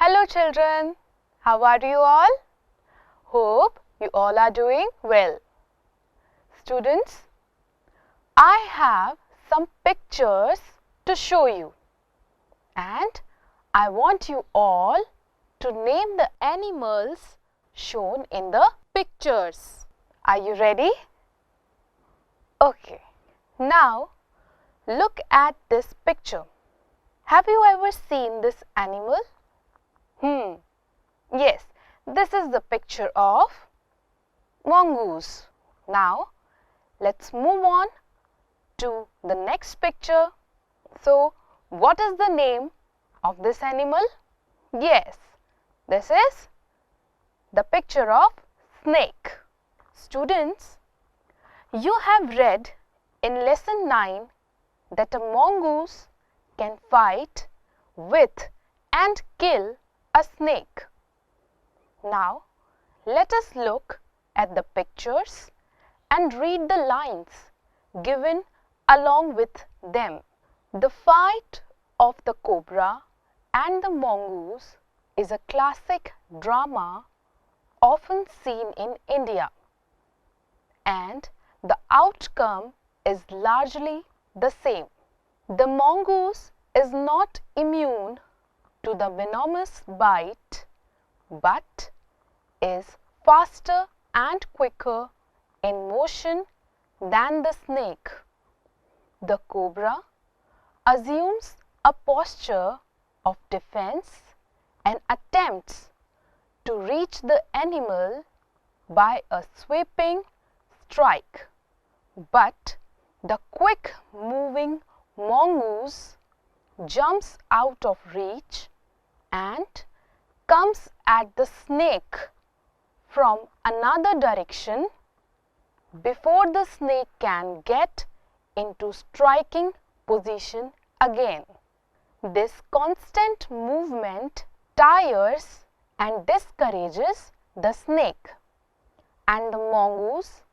Hello children, how are you all? Hope you all are doing well. Students, I have some pictures to show you and I want you all to name the animals shown in the pictures. Are you ready? Okay, now look at this picture. Have you ever seen this animal? Yes, this is the picture of mongoose. Now, let's move on to the next picture. So, what is the name of this animal? Yes, this is the picture of snake. Students, you have read in lesson 9 that a mongoose can fight with and kill a snake. Now, let us look at the pictures and read the lines given along with them. The fight of the cobra and the mongoose is a classic drama often seen in India, and the outcome is largely the same. The mongoose is not immune to the venomous bite but is faster and quicker in motion than the snake. The cobra assumes a posture of defense and attempts to reach the animal by a sweeping strike, but the quick moving mongoose jumps out of reach and comes at the snake from another direction before the snake can get into striking position again. This constant movement tires and discourages the snake, and the mongoose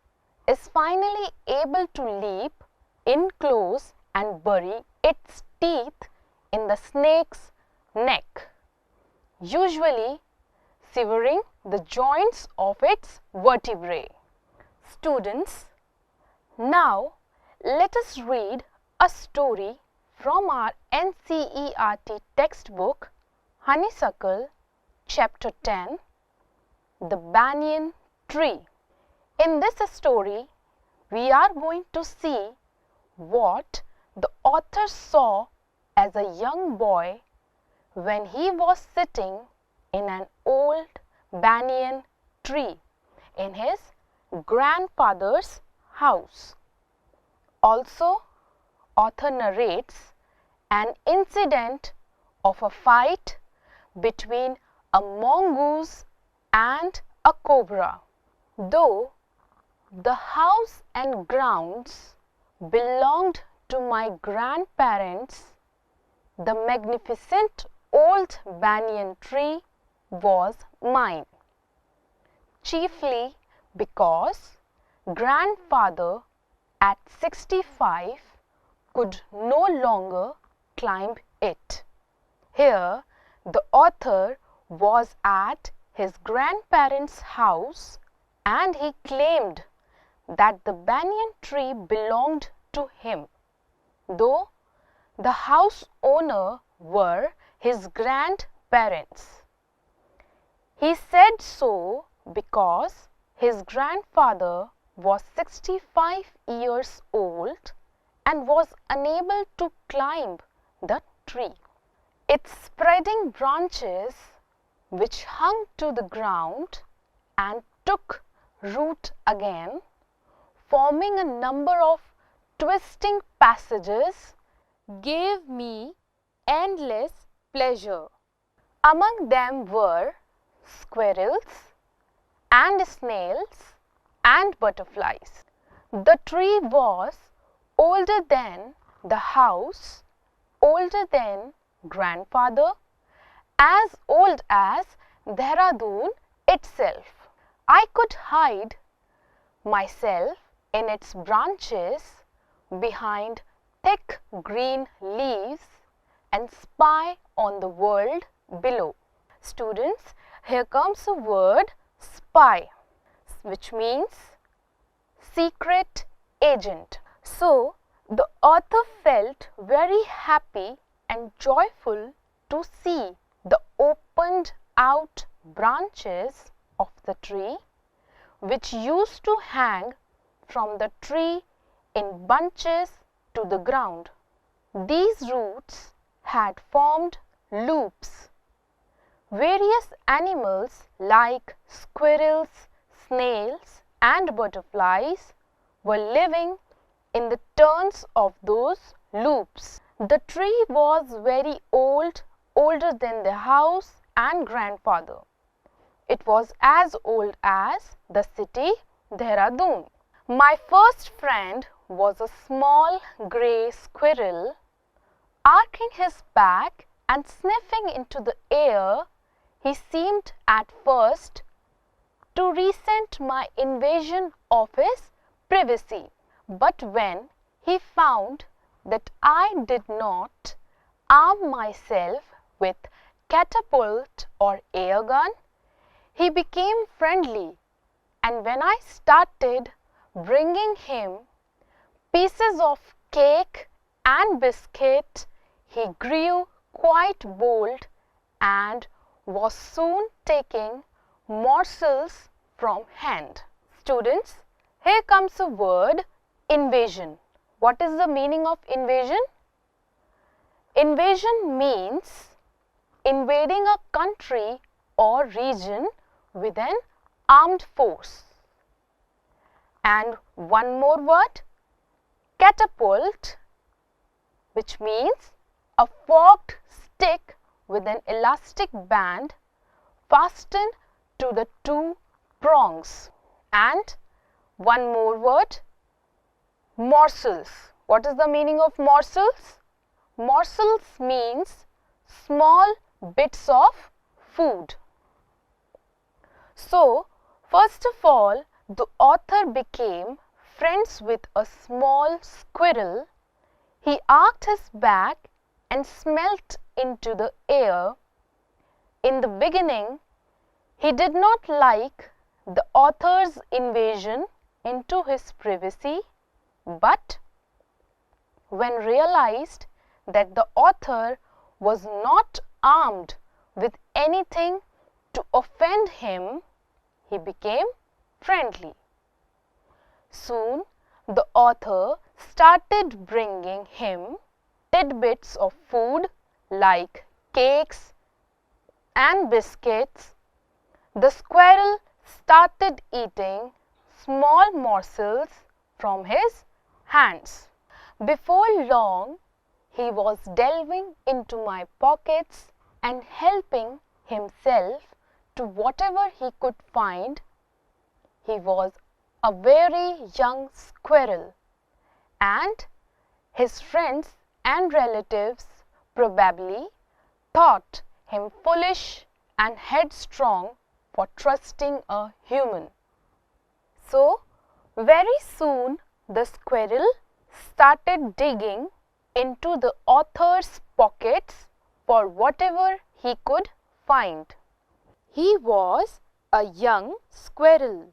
is finally able to leap in close and bury its teeth in the snake's neck, usually severing the joints of its vertebrae. Students, now let us read a story from our NCERT textbook, Honeysuckle, Chapter 10, The Banyan Tree. In this story, we are going to see what the author saw as a young boy when he was sitting in an old banyan tree in his grandfather's house. Also, author narrates an incident of a fight between a mongoose and a cobra. Though the house and grounds belonged to my grandparents, the magnificent old banyan tree was mine, chiefly because grandfather at 65 could no longer climb it. Here, the author was at his grandparents' house and he claimed that the banyan tree belonged to him, though the house owner were his grandparents. He said so because his grandfather was 65 years old and was unable to climb the tree. Its spreading branches, which hung to the ground and took root again, forming a number of twisting passages, gave me endless pleasure. Among them were squirrels and snails and butterflies. The tree was older than the house, older than grandfather, as old as Dehradun itself. I could hide myself in its branches behind thick green leaves and spy on the world below. Students, here comes a word spy, which means secret agent. So, the author felt very happy and joyful to see the opened out branches of the tree, which used to hang from the tree in bunches to the ground. These roots had formed loops. Various animals like squirrels, snails and butterflies were living in the turns of those loops. The tree was very old, older than the house and grandfather. It was as old as the city Dehradun. My first friend was a small grey squirrel. Arching his back and sniffing into the air, he seemed at first to resent my invasion of his privacy. But when he found that I did not arm myself with catapult or air gun, he became friendly, and when I started bringing him pieces of cake and biscuit, he grew quite bold and was soon taking morsels from hand. Students, here comes a word invasion. What is the meaning of invasion? Invasion means invading a country or region with an armed force. And one more word, catapult, which means a forked stick with an elastic band fastened to the two prongs. And one more word, morsels. What is the meaning of morsels? Morsels means small bits of food. So, first of all, the author became friends with a small squirrel. He arched his back and smelt into the air. In the beginning, he did not like the author's invasion into his privacy, but when realized that the author was not armed with anything to offend him, he became friendly. Soon, the author started bringing him tidbits of food like cakes and biscuits. The squirrel started eating small morsels from his hands. Before long, he was delving into my pockets and helping himself to whatever he could find. He was a very young squirrel, and his friends and relatives probably thought him foolish and headstrong for trusting a human. So, very soon the squirrel started digging into the author's pockets for whatever he could find. He was a young squirrel,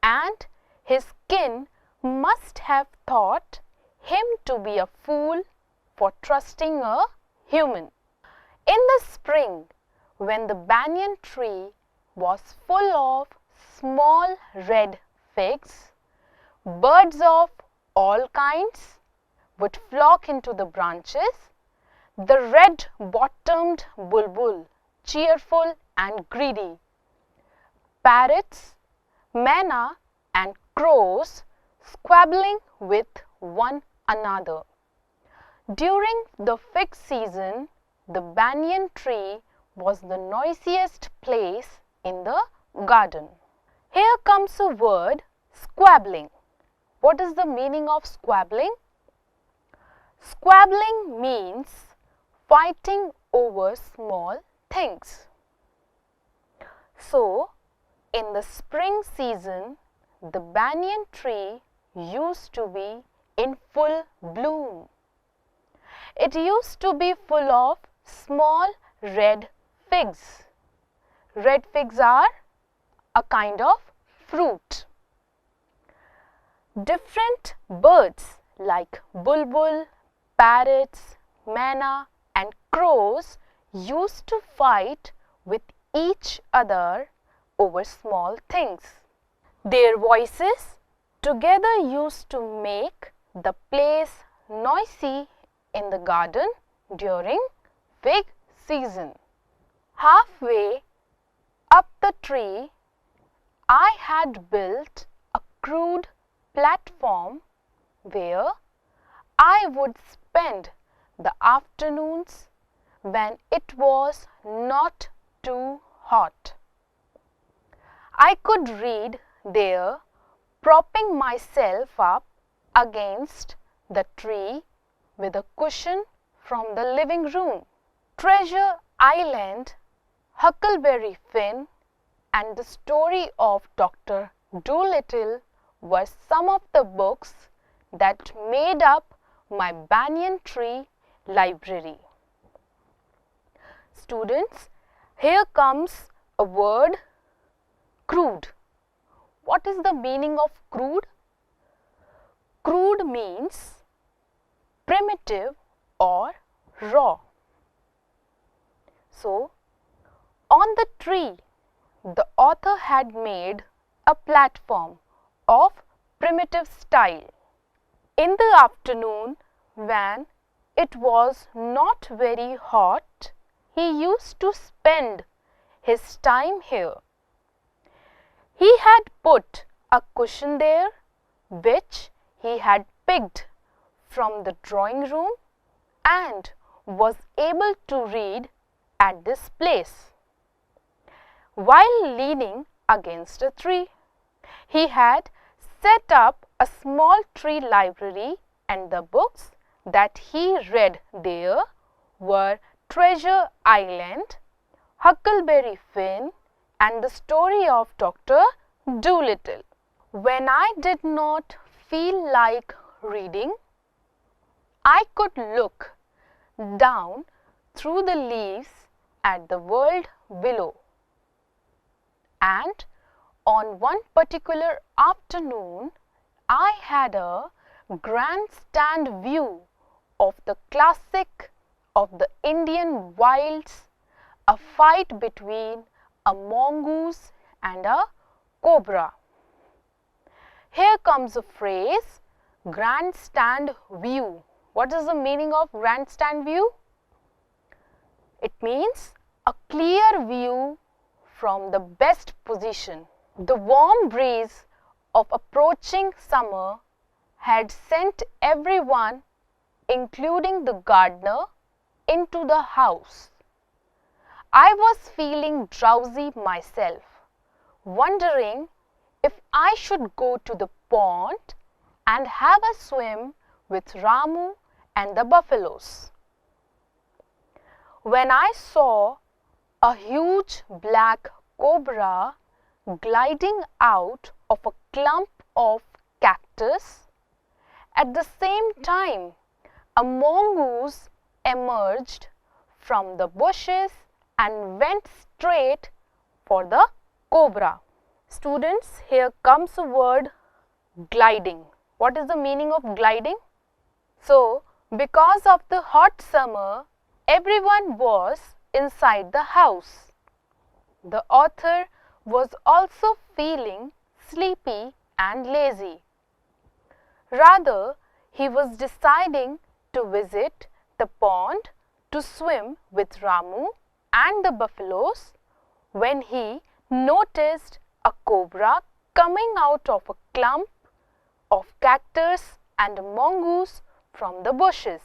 and his kin must have thought him to be a fool for trusting a human. In the spring, when the banyan tree was full of small red figs, birds of all kinds would flock into the branches. The red-bottomed bulbul, cheerful and greedy, parrots, manna and crows squabbling with one another. During the fig season, the banyan tree was the noisiest place in the garden. Here comes a word, squabbling. What is the meaning of squabbling? Squabbling means fighting over small things. So, in the spring season, the banyan tree used to be in full bloom. It used to be full of small red figs. Red figs are a kind of fruit. Different birds like bulbul, parrots, manna and crows used to fight with each other over small things. Their voices together used to make the place noisy in the garden during fig season. Halfway up the tree, I had built a crude platform where I would spend the afternoons when it was not too hot. I could read there, propping myself up against the tree with a cushion from the living room. Treasure Island, Huckleberry Finn and the story of Dr. Dolittle were some of the books that made up my banyan tree library. Students, here comes a word, crude. What is the meaning of crude? Crude means primitive or raw. So, on the tree, the author had made a platform of primitive style. In the afternoon, when it was not very hot, he used to spend his time here. He had put a cushion there, which he had picked from the drawing room and was able to read at this place. While leaning against a tree, he had set up a small tree library and the books that he read there were Treasure Island, Huckleberry Finn and the story of Dr. Dolittle. When I did not feel like reading, I could look down through the leaves at the world below. And on one particular afternoon, I had a grandstand view of the classic of the Indian wilds, a fight between a mongoose and a cobra. Here comes a phrase, grandstand view. What is the meaning of grandstand view? It means a clear view from the best position. The warm breeze of approaching summer had sent everyone, including the gardener, into the house. I was feeling drowsy myself, wondering if I should go to the pond and have a swim with Ramu and the buffaloes. When I saw a huge black cobra gliding out of a clump of cactus, at the same time a mongoose emerged from the bushes and went straight for the cobra. Students, here comes the word gliding. What is the meaning of gliding? So, because of the hot summer, everyone was inside the house. The author was also feeling sleepy and lazy. Rather, he was deciding to visit the pond to swim with Ramu and the buffaloes when he noticed a cobra coming out of a clump of cactus and a mongoose from the bushes.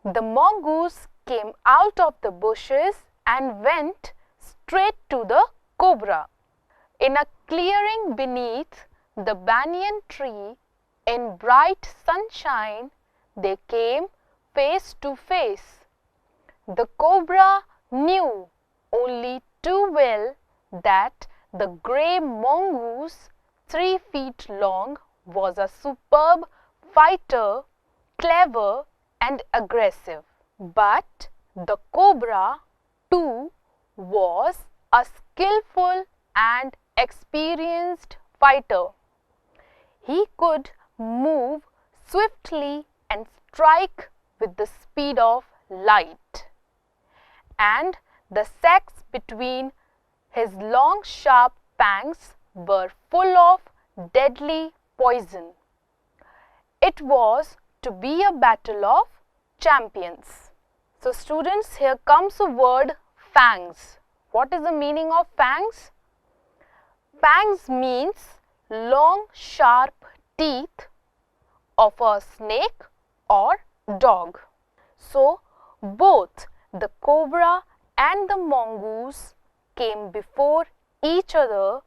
The mongoose came out of the bushes and went straight to the cobra. In a clearing beneath the banyan tree, in bright sunshine, they came face to face. The cobra knew only too well that the grey mongoose, 3 feet long, was a superb fighter, clever and aggressive. But the cobra too was a skillful and experienced fighter. He could move swiftly and strike with the speed of light, and the sacs between his long sharp fangs were full of deadly poison. It was to be a battle of champions. So students, here comes a word fangs. What is the meaning of fangs? Fangs means long sharp teeth of a snake or dog. So both the cobra and the mongoose came before each other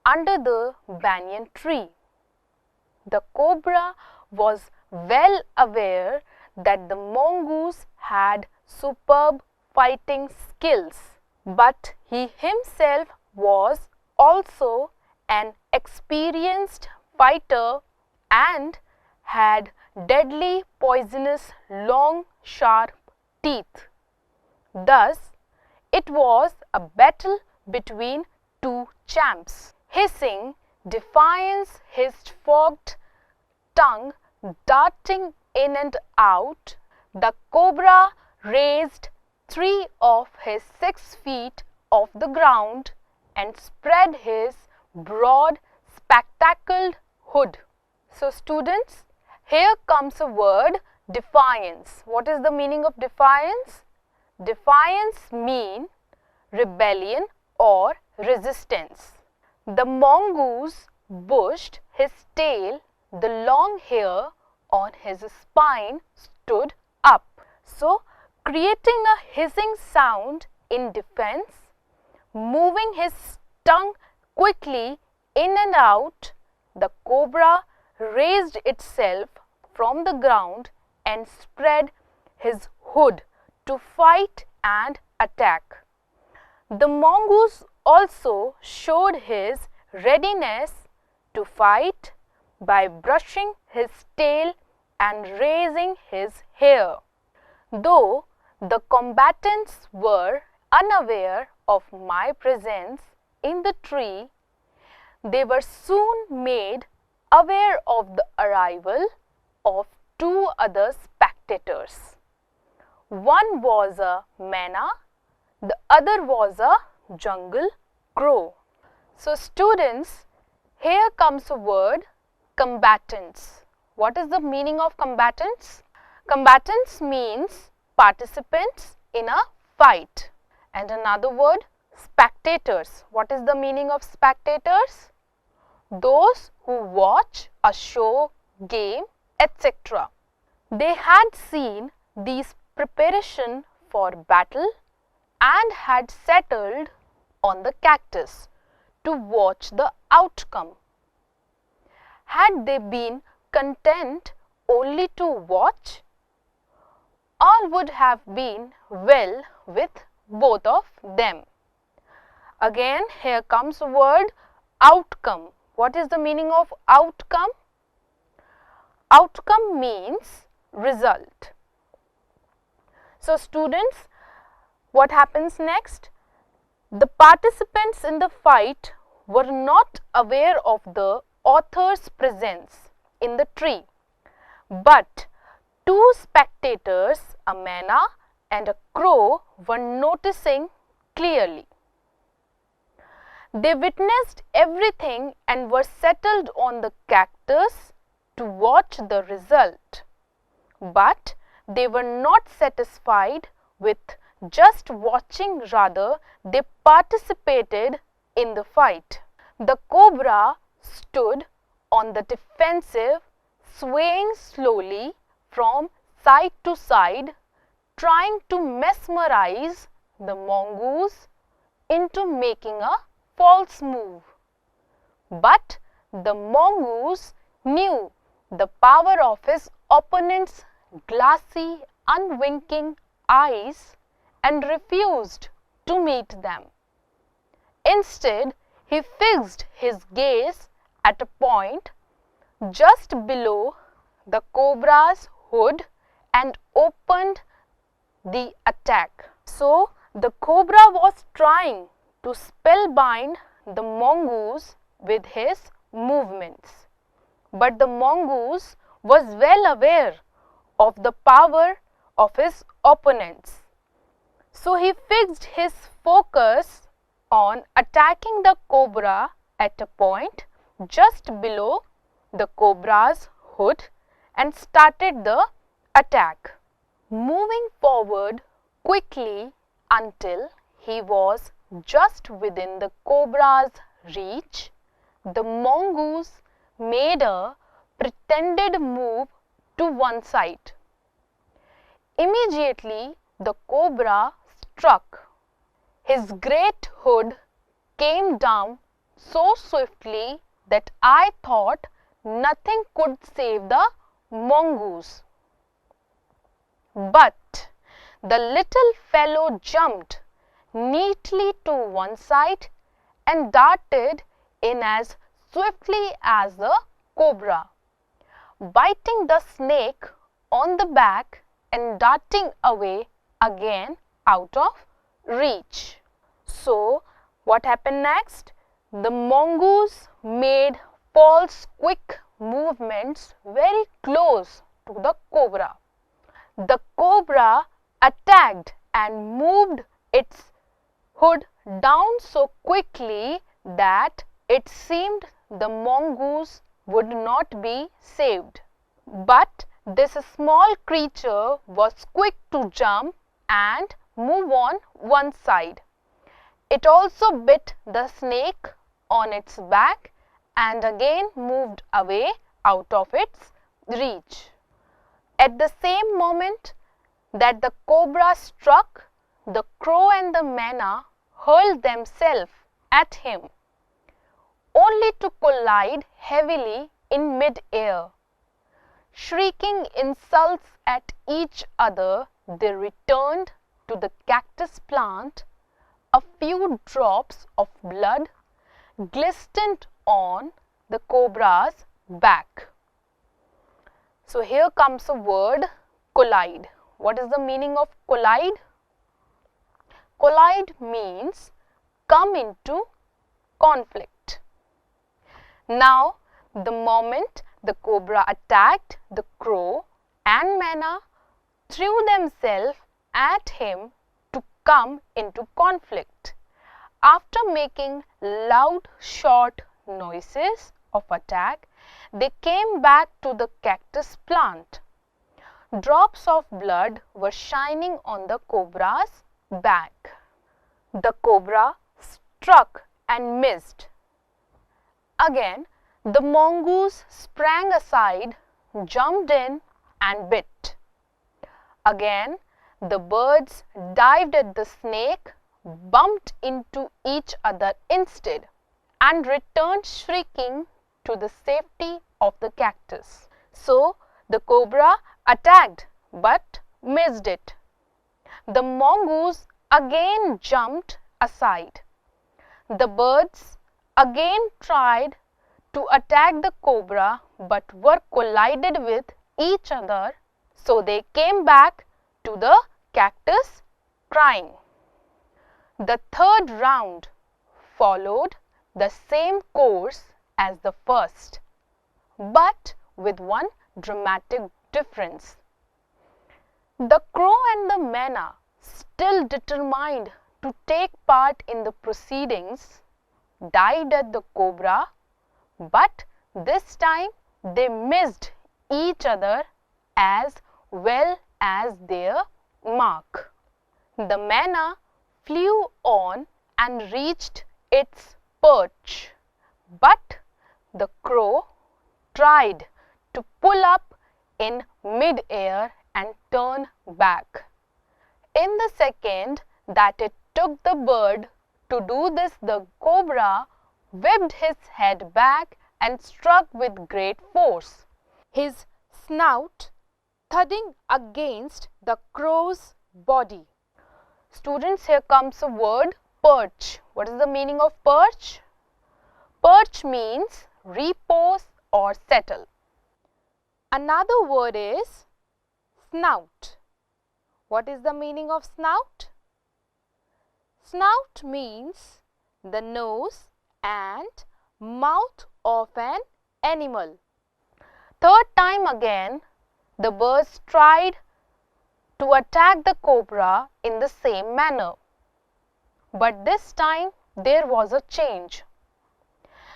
under the banyan tree. The cobra was well aware that the mongoose had superb fighting skills, but he himself was also an experienced fighter and had deadly poisonous long sharp teeth. Thus, it was a battle between two champs. Hissing defiance, his forked tongue darting in and out, the cobra raised 3 of his 6 feet off the ground and spread his broad, spectacled hood. So students, here comes a word defiance. What is the meaning of defiance? Defiance means rebellion or resistance. The mongoose bushed his tail, the long hair on his spine stood up. So, creating a hissing sound in defense, moving his tongue quickly in and out, the cobra raised itself from the ground and spread his hood to fight and attack. The mongoose also showed his readiness to fight by brushing his tail and raising his hair. Though the combatants were unaware of my presence in the tree, they were soon made aware of the arrival of 2 other spectators. One was a manna, the other was a jungle crow. So students, here comes a word combatants. What is the meaning of combatants? Combatants means participants in a fight. And another word, spectators. What is the meaning of spectators? Those who watch a show, game, etc. They had seen these preparation for battle and had settled on the cactus to watch the outcome. Had they been content only to watch, all would have been well with both of them. Again, here comes the word outcome. What is the meaning of outcome? Outcome means result. So students, what happens next? The participants in the fight were not aware of the author's presence in the tree, but 2 spectators, a manna and a crow, were noticing clearly. They witnessed everything and were settled on the cactus to watch the result. But they were not satisfied with just watching, rather they participated in the fight. The cobra stood on the defensive, swaying slowly from side to side, trying to mesmerize the mongoose into making a false move. But the mongoose knew the power of his opponent's glassy, unwinking eyes and refused to meet them. Instead, he fixed his gaze at a point just below the cobra's hood and opened the attack. So, the cobra was trying to spellbind the mongoose with his movements. But the mongoose was well aware of the power of his opponents. So he fixed his focus on attacking the cobra at a point just below the cobra's hood and started the attack, moving forward quickly until he was just within the cobra's reach. The mongoose made a pretended move to one side. Immediately the cobra struck. His great hood came down so swiftly that I thought nothing could save the mongoose. But the little fellow jumped neatly to one side and darted in as swiftly as the cobra, biting the snake on the back and darting away again out of reach. So, what happened next? The mongoose made false quick movements very close to the cobra. The cobra attacked and moved its hood down so quickly that it seemed the mongoose would not be saved. But this small creature was quick to jump and move on one side. It also bit the snake on its back and again moved away out of its reach. At the same moment that the cobra struck, the crow and the manna hurled themselves at him, only to collide heavily in mid-air. Shrieking insults at each other, they returned to the cactus plant. A few drops of blood glistened on the cobra's back. So here comes a word, collide. What is the meaning of collide? Collide means come into conflict. Now, the moment the cobra attacked, the crow and manna threw themselves at him to come into conflict. After making loud, short noises of attack, they came back to the cactus plant. Drops of blood were shining on the cobra's back. The cobra struck and missed. Again, the mongoose sprang aside, jumped in and bit. Again, the birds dived at the snake, bumped into each other instead, and returned shrieking to the safety of the cactus. So, the cobra attacked but missed it. The mongoose again jumped aside. The birds again tried to attack the cobra but were collided with each other, so they came back to the cactus crying. The third round followed the same course as the first, but with one dramatic difference. The crow and the manna, still determined to take part in the proceedings, dived at the cobra, but this time they missed each other as well as their mark. The manna flew on and reached its perch, but the crow tried to pull up in mid-air and turn back. In the second that it took the bird to do this, the cobra whipped his head back and struck with great force, his snout thudding against the crow's body. Students, here comes a word, perch. What is the meaning of perch? Perch means repose or settle. Another word is snout. What is the meaning of snout? Snout means the nose and mouth of an animal. Third time again, the birds tried to attack the cobra in the same manner. But this time there was a change.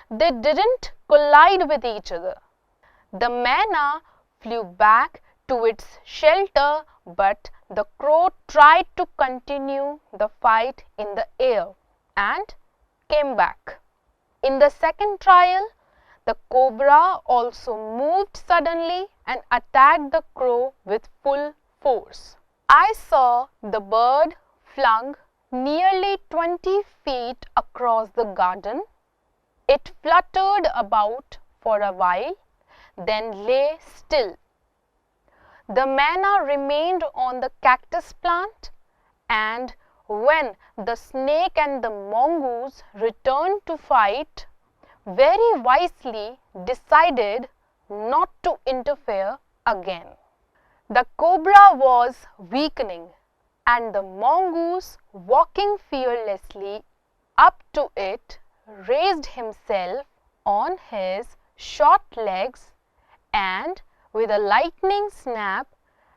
They didn't collide with each other. The manna flew back to its shelter, but the crow tried to continue the fight in the air and came back. In the second trial, the cobra also moved suddenly and attacked the crow with full force. I saw the bird flung nearly 20 feet across the garden. It fluttered about for a while, then lay still. The manna remained on the cactus plant, and when the snake and the mongoose returned to fight, very wisely decided not to interfere again. The cobra was weakening, and the mongoose, walking fearlessly up to it, raised himself on his short legs and with a lightning snap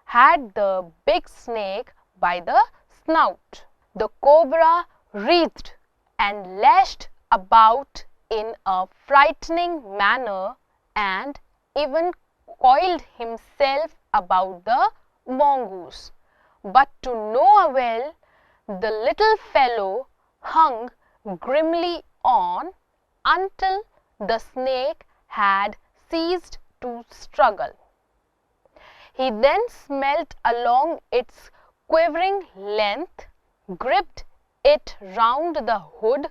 had the big snake by the snout. The cobra writhed and lashed about in a frightening manner and even coiled himself about the mongoose. But to no avail, the little fellow hung grimly on until the snake had ceased to struggle. He then smelt along its quivering length, gripped it round the hood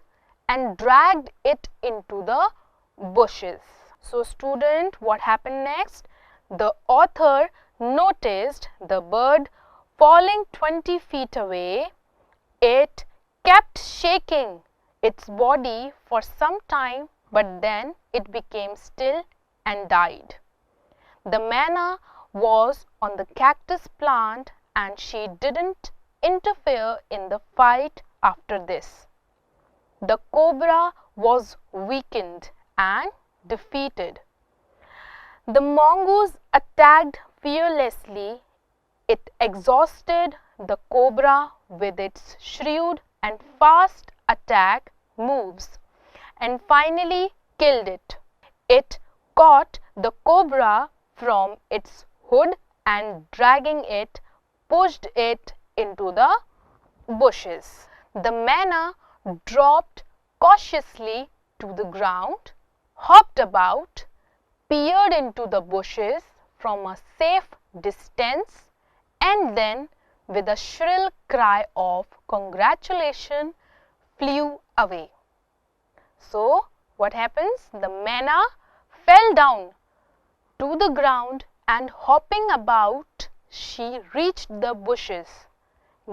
and dragged it into the bushes. So student, what happened next? The author noticed the bird falling 20 feet away. It kept shaking its body for some time, but then it became still and died. The manna was on the cactus plant and she didn't interfere in the fight after this. The cobra was weakened and defeated. The mongoose attacked fearlessly. It exhausted the cobra with its shrewd and fast attack moves and finally killed it. It caught the cobra from its hood and dragging it, pushed it into the bushes. The manna dropped cautiously to the ground, hopped about, peered into the bushes from a safe distance, and then with a shrill cry of congratulation flew away. So what happens? The manna fell down to the ground and hopping about she reached the bushes.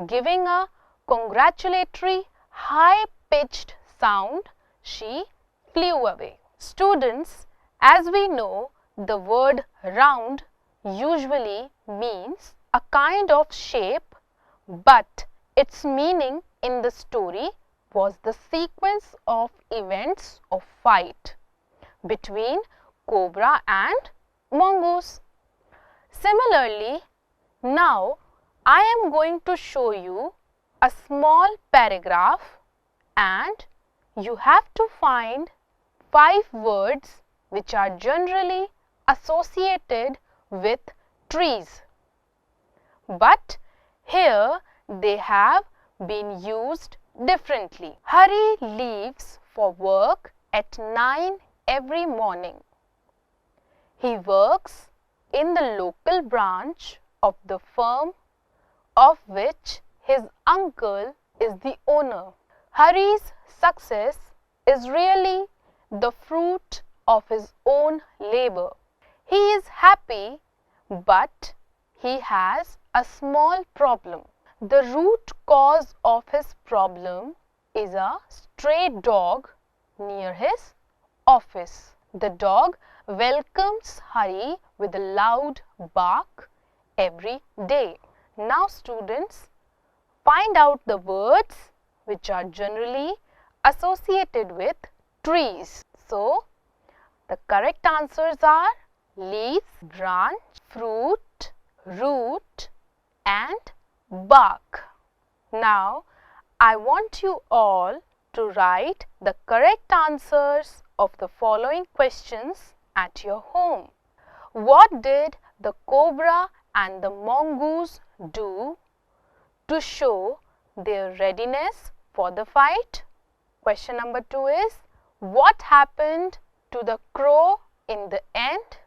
Giving a congratulatory high-pitched sound, she flew away. Students, as we know, the word round usually means a kind of shape, but its meaning in the story was the sequence of events of fight between cobra and mongoose. Similarly, now I am going to show you a small paragraph and you have to find 5 words which are generally associated with trees. But here they have been used differently. Hari leaves for work at 9 every morning. He works in the local branch of the firm of which his uncle is the owner. Hari's success is really the fruit of his own labor. He is happy, but he has a small problem. The root cause of his problem is a stray dog near his office. The dog welcomes Hari with a loud bark every day. Now students, find out the words which are generally associated with trees. So, the correct answers are leaves, branch, fruit, root and bark. Now, I want you all to write the correct answers of the following questions at your home. What did the cobra and the mongoose do to show their readiness for the fight? Question number 2 is, what happened to the crow in the end?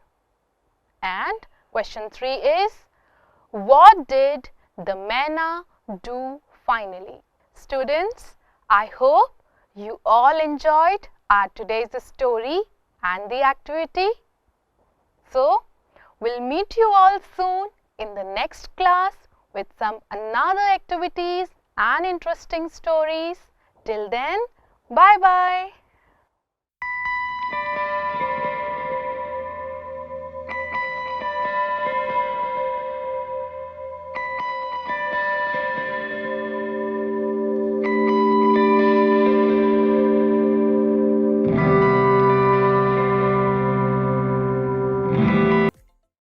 And question 3 is, what did the manna do finally? Students, I hope you all enjoyed our today's story and the activity. So, we'll meet you all soon in the next class with some another activities and interesting stories. Till then, bye-bye.